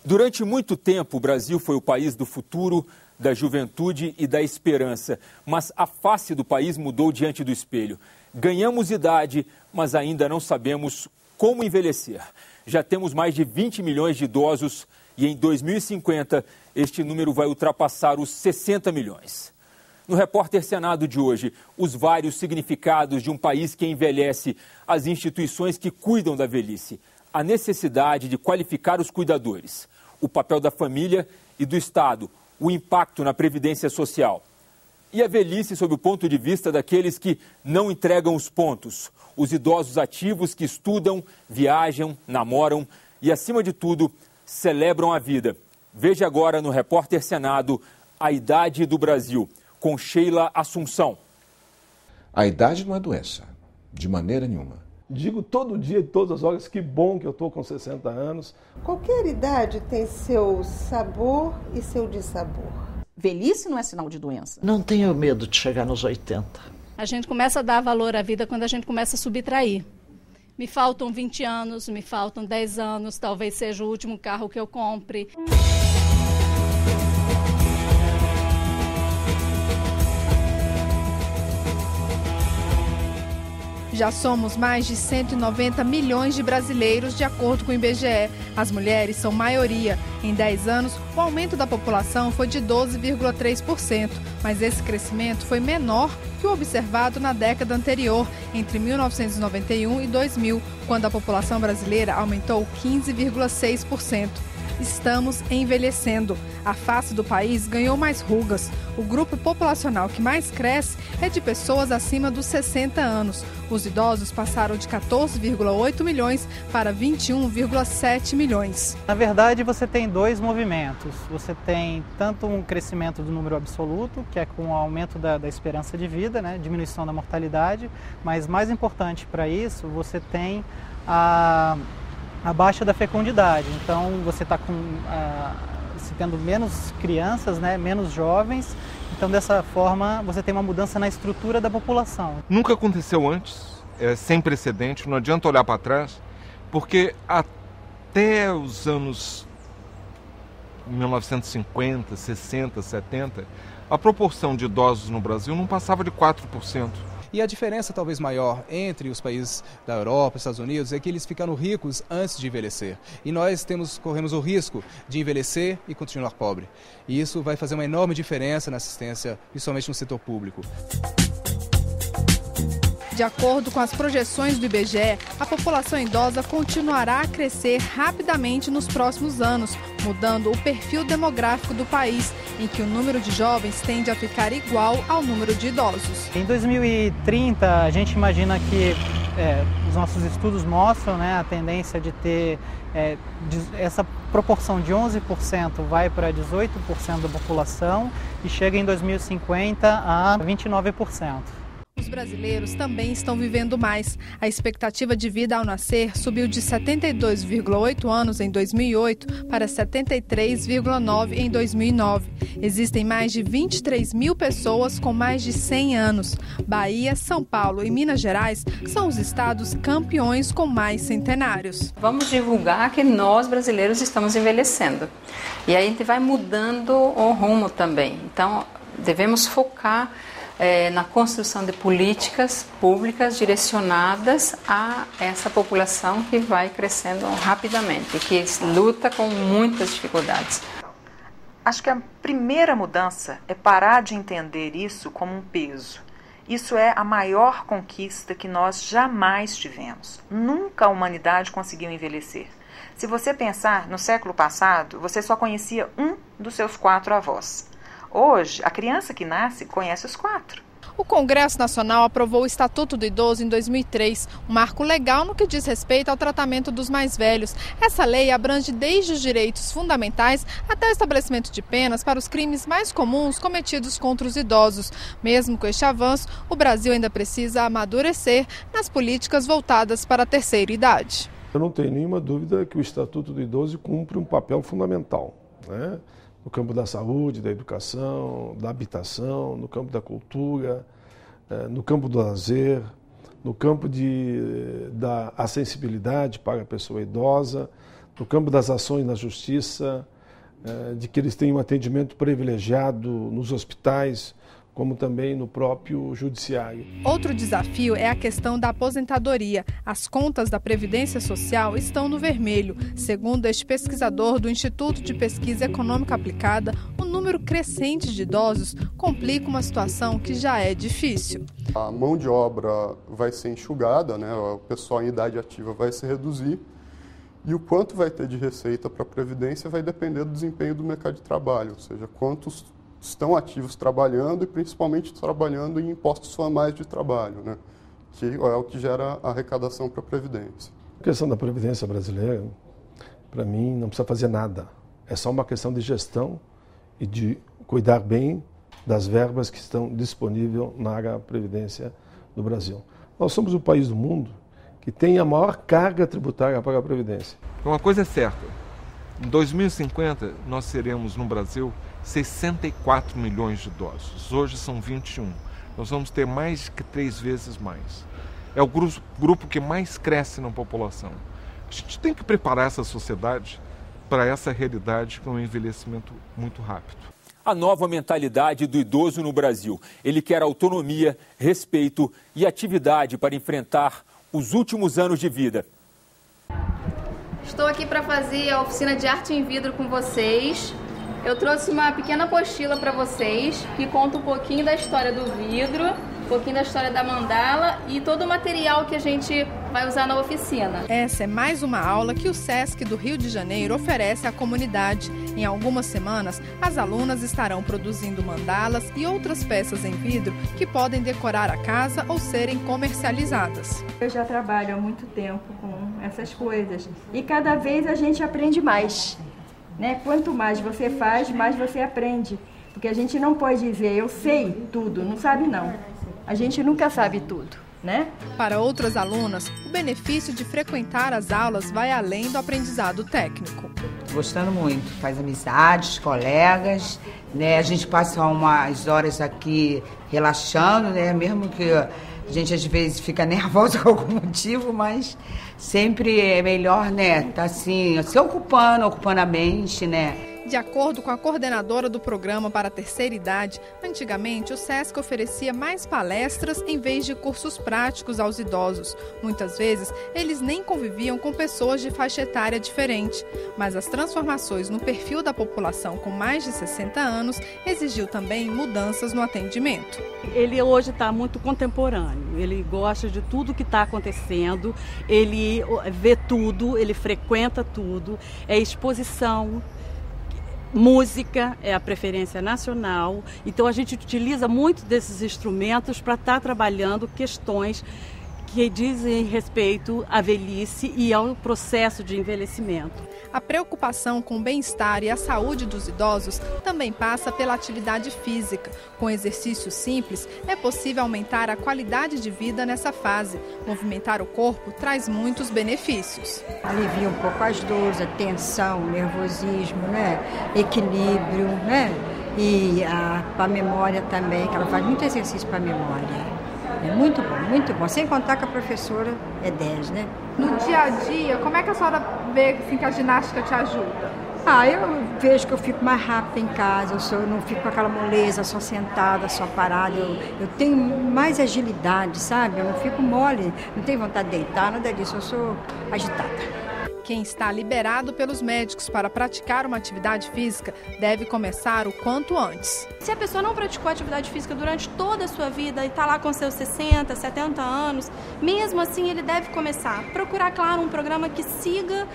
Durante muito tempo, o Brasil foi o país do futuro, da juventude e da esperança. Mas a face do país mudou diante do espelho. Ganhamos idade, mas ainda não sabemos como envelhecer. Já temos mais de 20 milhões de idosos e em 2050 este número vai ultrapassar os 60 milhões. No Repórter Senado de hoje, os vários significados de um país que envelhece, as instituições que cuidam da velhice, a necessidade de qualificar os cuidadores, o papel da família e do Estado, o impacto na previdência social. E a velhice sob o ponto de vista daqueles que não entregam os pontos, os idosos ativos que estudam, viajam, namoram e, acima de tudo, celebram a vida. Veja agora no Repórter Senado a idade do Brasil, com Sheila Assunção. A idade não é doença, de maneira nenhuma. Digo todo dia, todas as horas, que bom que eu estou com 60 anos. Qualquer idade tem seu sabor e seu dissabor. Velhice não é sinal de doença. Não tenho medo de chegar nos 80. A gente começa a dar valor à vida quando a gente começa a subtrair. Me faltam 20 anos, me faltam 10 anos, talvez seja o último carro que eu compre. Já somos mais de 190 milhões de brasileiros, de acordo com o IBGE. As mulheres são maioria. Em 10 anos, o aumento da população foi de 12,3%, mas esse crescimento foi menor que o observado na década anterior, entre 1991 e 2000, quando a população brasileira aumentou 15,6%. Estamos envelhecendo. A face do país ganhou mais rugas. O grupo populacional que mais cresce é de pessoas acima dos 60 anos. Os idosos passaram de 14,8 milhões para 21,7 milhões. Na verdade, você tem dois movimentos. Você tem tanto um crescimento do número absoluto, que é com o aumento da esperança de vida, né, diminuição da mortalidade, mas mais importante para isso, você tem a baixa da fecundidade. Então você está tendo menos crianças, né, menos jovens. Então dessa forma você tem uma mudança na estrutura da população. Nunca aconteceu antes, é sem precedente, não adianta olhar para trás, porque até os anos 1950, 60, 70, a proporção de idosos no Brasil não passava de 4%. E a diferença talvez maior entre os países da Europa e Estados Unidos é que eles ficaram ricos antes de envelhecer. E nós corremos o risco de envelhecer e continuar pobre. E isso vai fazer uma enorme diferença na assistência, principalmente no setor público. De acordo com as projeções do IBGE, a população idosa continuará a crescer rapidamente nos próximos anos, mudando o perfil demográfico do país, em que o número de jovens tende a ficar igual ao número de idosos. Em 2030, a gente imagina que os nossos estudos mostram, né, a tendência de ter essa proporção de 11% vai para 18% da população e chega em 2050 a 29%. Os brasileiros também estão vivendo mais. A expectativa de vida ao nascer subiu de 72,8 anos em 2008 para 73,9 em 2009. Existem mais de 23 mil pessoas com mais de 100 anos. Bahia, São Paulo e Minas Gerais são os estados campeões com mais centenários. Vamos divulgar que nós brasileiros estamos envelhecendo. E aí a gente vai mudando o rumo também. Então, devemos focar na construção de políticas públicas direcionadas a essa população que vai crescendo rapidamente, que luta com muitas dificuldades. Acho que a primeira mudança é parar de entender isso como um peso. Isso é a maior conquista que nós jamais tivemos. Nunca a humanidade conseguiu envelhecer. Se você pensar, no século passado, você só conhecia um dos seus 4 avós. Hoje, a criança que nasce conhece os 4. O Congresso Nacional aprovou o Estatuto do Idoso em 2003, um marco legal no que diz respeito ao tratamento dos mais velhos. Essa lei abrange desde os direitos fundamentais até o estabelecimento de penas para os crimes mais comuns cometidos contra os idosos. Mesmo com este avanço, o Brasil ainda precisa amadurecer nas políticas voltadas para a terceira idade. Eu não tenho nenhuma dúvida que o Estatuto do Idoso cumpre um papel fundamental, né? No campo da saúde, da educação, da habitação, no campo da cultura, no campo do lazer, no campo da acessibilidade para a pessoa idosa. no campo das ações na justiça, de que eles têm um atendimento privilegiado nos hospitais, como também no próprio judiciário. Outro desafio é a questão da aposentadoria. As contas da Previdência Social estão no vermelho. Segundo este pesquisador do Instituto de Pesquisa Econômica Aplicada, o número crescente de idosos complica uma situação que já é difícil. A mão de obra vai ser enxugada, né? O pessoal em idade ativa vai se reduzir, e o quanto vai ter de receita para a Previdência vai depender do desempenho do mercado de trabalho, ou seja, quantos estão ativos trabalhando e principalmente trabalhando em impostos formais de trabalho, né? Que é o que gera a arrecadação para a Previdência. A questão da Previdência brasileira, para mim, não precisa fazer nada. É só uma questão de gestão e de cuidar bem das verbas que estão disponíveis na área da Previdência do Brasil. Nós somos o país do mundo que tem a maior carga tributária para a Previdência. Uma coisa é certa, em 2050 nós seremos no Brasil 64 milhões de idosos, hoje são 21. Nós vamos ter mais que 3 vezes mais. É o grupo que mais cresce na população. A gente tem que preparar essa sociedade para essa realidade com um envelhecimento muito rápido. A nova mentalidade do idoso no Brasil. Ele quer autonomia, respeito e atividade para enfrentar os últimos anos de vida. Estou aqui para fazer a oficina de arte em vidro com vocês. Eu trouxe uma pequena apostila para vocês que conta um pouquinho da história do vidro, um pouquinho da história da mandala e todo o material que a gente vai usar na oficina. Essa é mais uma aula que o SESC do Rio de Janeiro oferece à comunidade. Em algumas semanas, as alunas estarão produzindo mandalas e outras peças em vidro que podem decorar a casa ou serem comercializadas. Eu já trabalho há muito tempo com essas coisas e cada vez a gente aprende mais. Né? Quanto mais você faz, mais você aprende. Porque a gente não pode dizer, eu sei tudo, não sabe não. A gente nunca sabe tudo, né? Para outras alunas, o benefício de frequentar as aulas vai além do aprendizado técnico. Gostando muito, faz amizades, colegas, né? A gente passa umas horas aqui relaxando, né? Mesmo que a gente às vezes fica nervosa por algum motivo, mas sempre é melhor, né? Tá assim, se ocupando a mente, né? De acordo com a coordenadora do programa para a terceira idade, antigamente o SESC oferecia mais palestras em vez de cursos práticos aos idosos. Muitas vezes, eles nem conviviam com pessoas de faixa etária diferente. Mas as transformações no perfil da população com mais de 60 anos exigiu também mudanças no atendimento. Ele hoje está muito contemporâneo, ele gosta de tudo que está acontecendo, ele vê tudo, ele frequenta tudo, é exposição. Música é a preferência nacional, então a gente utiliza muito desses instrumentos para estar trabalhando questões que dizem respeito à velhice e ao processo de envelhecimento. A preocupação com o bem-estar e a saúde dos idosos também passa pela atividade física. Com exercícios simples, é possível aumentar a qualidade de vida nessa fase. Movimentar o corpo traz muitos benefícios. Alivia um pouco as dores, a tensão, o nervosismo, né? Equilíbrio, né? E para a memória também, que ela faz muito exercício para a memória. É muito bom, muito bom. Sem contar que a professora é 10, né? No dia a dia, como é que a senhora vê assim, que a ginástica te ajuda? Eu vejo que eu fico mais rápida em casa, eu não fico com aquela moleza, só sentada, só parada. Eu tenho mais agilidade, sabe? Eu não fico mole, não tenho vontade de deitar, nada disso, eu sou agitada. Quem está liberado pelos médicos para praticar uma atividade física deve começar o quanto antes. Se a pessoa não praticou atividade física durante toda a sua vida e está lá com seus 60, 70 anos, mesmo assim ele deve começar. Procurar, claro, um programa que siga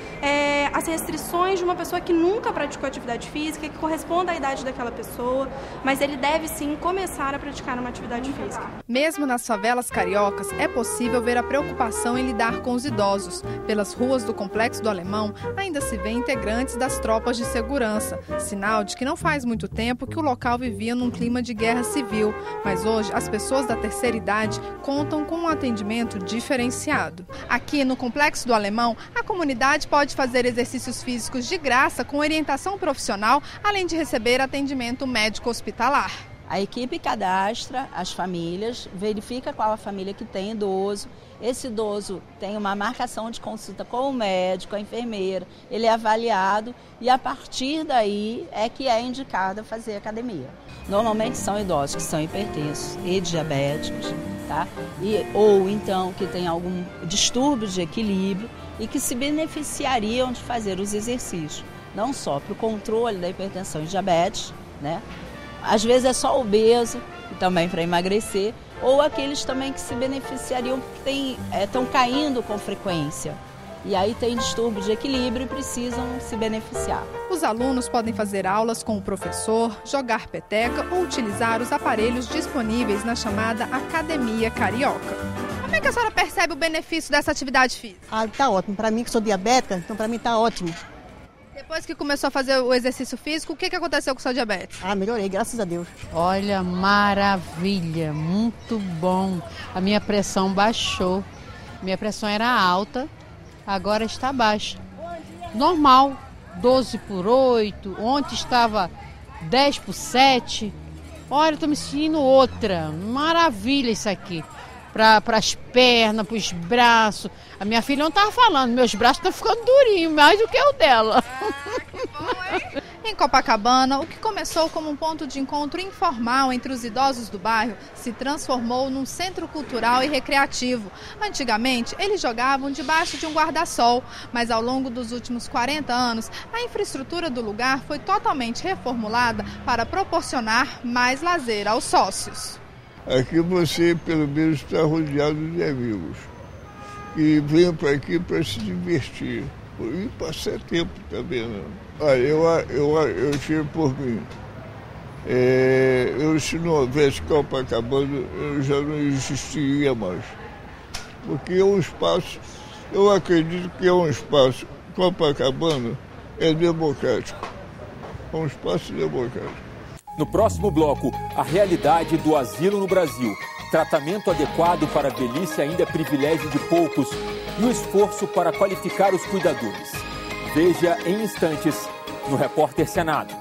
as restrições de uma pessoa que nunca praticou atividade física, que corresponda à idade daquela pessoa, mas ele deve sim começar a praticar uma atividade física. Mesmo nas favelas cariocas, é possível ver a preocupação em lidar com os idosos. Pelas ruas do Complexo do Alemão, ainda se vê integrantes das tropas de segurança, sinal de que não faz muito tempo que o local vivia num clima de guerra civil, mas hoje as pessoas da terceira idade contam com um atendimento diferenciado. Aqui no Complexo do Alemão, a comunidade pode fazer exercícios físicos de graça com orientação profissional, além de receber atendimento médico hospitalar. A equipe cadastra as famílias, verifica qual a família que tem idoso. Esse idoso tem uma marcação de consulta com o médico, a enfermeira, ele é avaliado e a partir daí é que é indicado fazer academia. Normalmente são idosos que são hipertensos e diabéticos, tá? Ou então que tem algum distúrbio de equilíbrio e que se beneficiariam de fazer os exercícios, não só para o controle da hipertensão e diabetes, né? Às vezes é só obeso, e também para emagrecer, ou aqueles também que se beneficiariam, que estão caindo com frequência. E aí tem distúrbio de equilíbrio e precisam se beneficiar. Os alunos podem fazer aulas com o professor, jogar peteca ou utilizar os aparelhos disponíveis na chamada Academia Carioca. Como é que a senhora percebe o benefício dessa atividade física? Tá ótimo. Para mim que sou diabética, então para mim tá ótimo. Depois que começou a fazer o exercício físico, o que aconteceu com sua diabetes? Melhorei, graças a Deus. Olha, maravilha, muito bom. A minha pressão baixou. Minha pressão era alta, agora está baixa. Normal, 12/8, ontem estava 10/7. Olha, estou me sentindo outra. Maravilha isso aqui. Para as pernas, para os braços. A minha filha não estava falando, meus braços estão ficando durinhos, mais do que o dela. Que bom, hein? Em Copacabana, o que começou como um ponto de encontro informal entre os idosos do bairro se transformou num centro cultural e recreativo. Antigamente, eles jogavam debaixo de um guarda-sol, mas ao longo dos últimos 40 anos, a infraestrutura do lugar foi totalmente reformulada para proporcionar mais lazer aos sócios. Aqui você, pelo menos, está rodeado de amigos que vêm para aqui para se divertir e passar tempo também. Né? Olha, eu tiro por mim. Se não houvesse Copacabana, eu já não existiria mais. Porque é um espaço, eu acredito que é um espaço, Copacabana é democrático. É um espaço democrático. No próximo bloco, a realidade do asilo no Brasil. Tratamento adequado para a velhice ainda é privilégio de poucos e o esforço para qualificar os cuidadores. Veja em instantes no Repórter Senado.